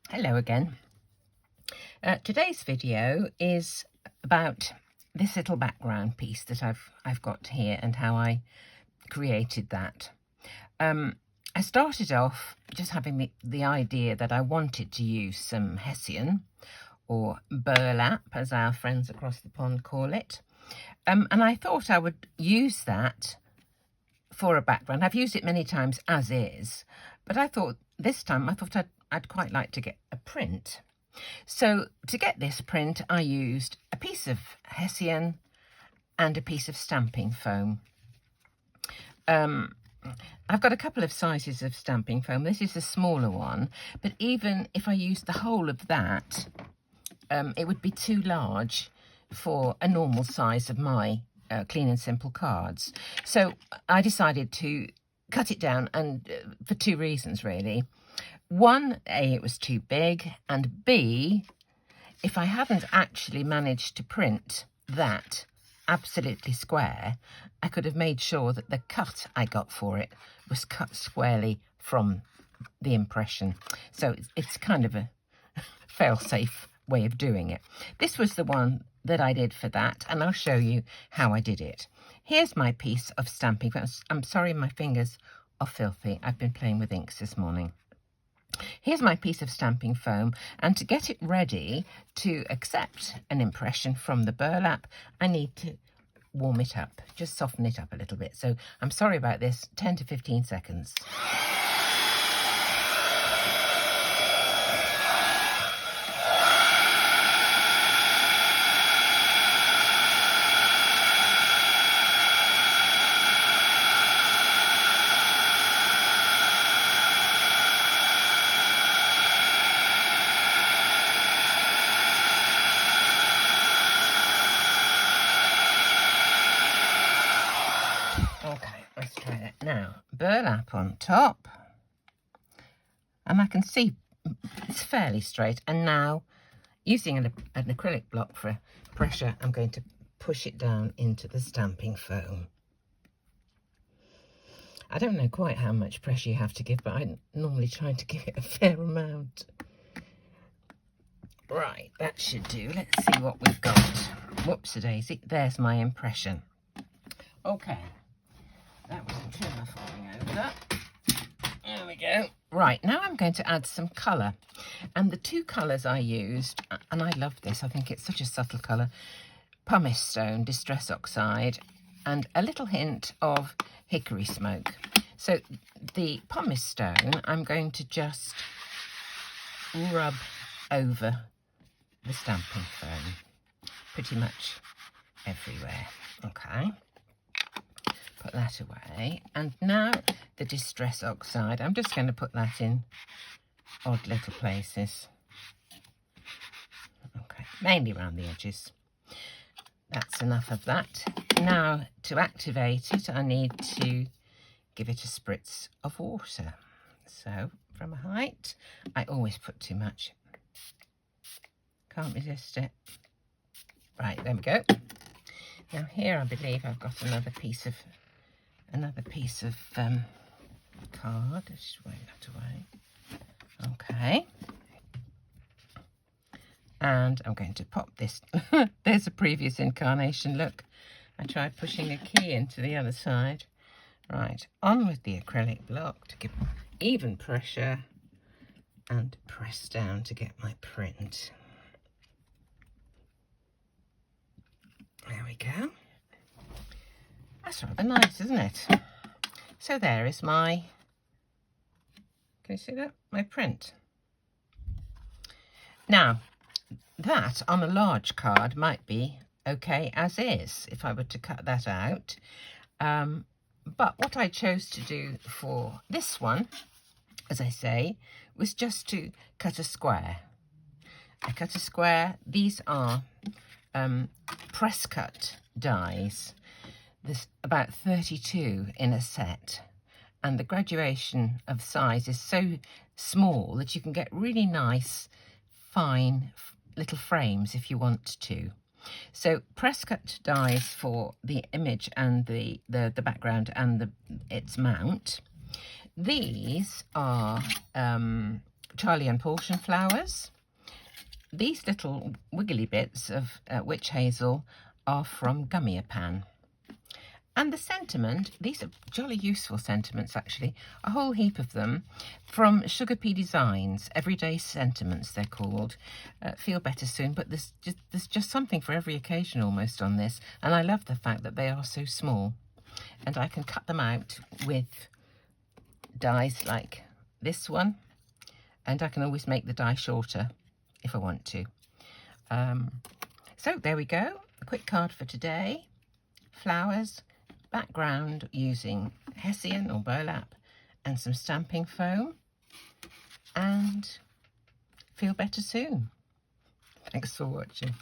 Hello again. Today's video is about this little background piece that I've got here and how I created that. I started off just having the idea that I wanted to use some hessian, or burlap as our friends across the pond call it, and I thought I would use that for a background. I've used it many times as is, but I thought this time I'd quite like to get a print. So to get this print, I used a piece of hessian and a piece of stamping foam. I've got a couple of sizes of stamping foam. This is a smaller one, but even if I used the whole of that, it would be too large for a normal size of my clean and simple cards. So I decided to cut it down, and for two reasons really. One, A, it was too big, and B, if I hadn't actually managed to print that absolutely square, I could have made sure that the cut I got for it was cut squarely from the impression. So it's kind of a fail-safe way of doing it. This was the one that I did for that, and I'll show you how I did it. Here's my piece of stamping foam. I'm sorry, my fingers are filthy. I've been playing with inks this morning. Here's my piece of stamping foam, and to get it ready to accept an impression from the burlap, I need to warm it up, just soften it up a little bit. So I'm sorry about this, 10 to 15 seconds. Okay, let's try that now. Burlap on top, and I can see it's fairly straight. And now, using an acrylic block for pressure, I'm going to push it down into the stamping foam. I don't know quite how much pressure you have to give, but I normally try to give it a fair amount. Right, that should do. Let's see what we've got. Whoops-a-daisy, there's my impression. Okay. That was a trimmer falling over. There we go. Right, now I'm going to add some colour. And the two colours I used, and I love this, I think it's such a subtle colour, pumice stone, distress oxide, and a little hint of hickory smoke. So the pumice stone, I'm going to just rub over the stamping foam, pretty much everywhere. Okay. Put that away, and now the distress oxide, I'm just going to put that in odd little places. Okay, mainly around the edges. That's enough of that. Now to activate it, I need to give it a spritz of water. So from a height, I always put too much, can't resist it. Right, there we go. Now here I believe I've got another piece of card. Let's just wave that away. Okay. And I'm going to pop this. There's a previous incarnation. Look, I tried pushing a key into the other side. Right, on with the acrylic block to give even pressure and press down to get my print. There we go. That's rather nice, isn't it? So there is my, can you see that? My print. Now, that on a large card might be okay as is, if I were to cut that out. But what I chose to do for this one, as I say, was just to cut a square. I cut a square. These are press cut dies. There's about 32 in a set, and the graduation of size is so small that you can get really nice, fine little frames if you want to. So press cut dies for the image and the background and its mount. These are Charlie and Portion flowers. These little wiggly bits of witch hazel are from Gummiapan. And the sentiment, these are jolly useful sentiments actually, a whole heap of them, from Pea Designs, Everyday Sentiments they're called. Feel better soon, but there's just something for every occasion almost on this, and I love the fact that they are so small. And I can cut them out with dies like this one, and I can always make the die shorter if I want to. So there we go, a quick card for today. Flowers, background using hessian or burlap and some stamping foam, and feel better soon. Thanks for watching.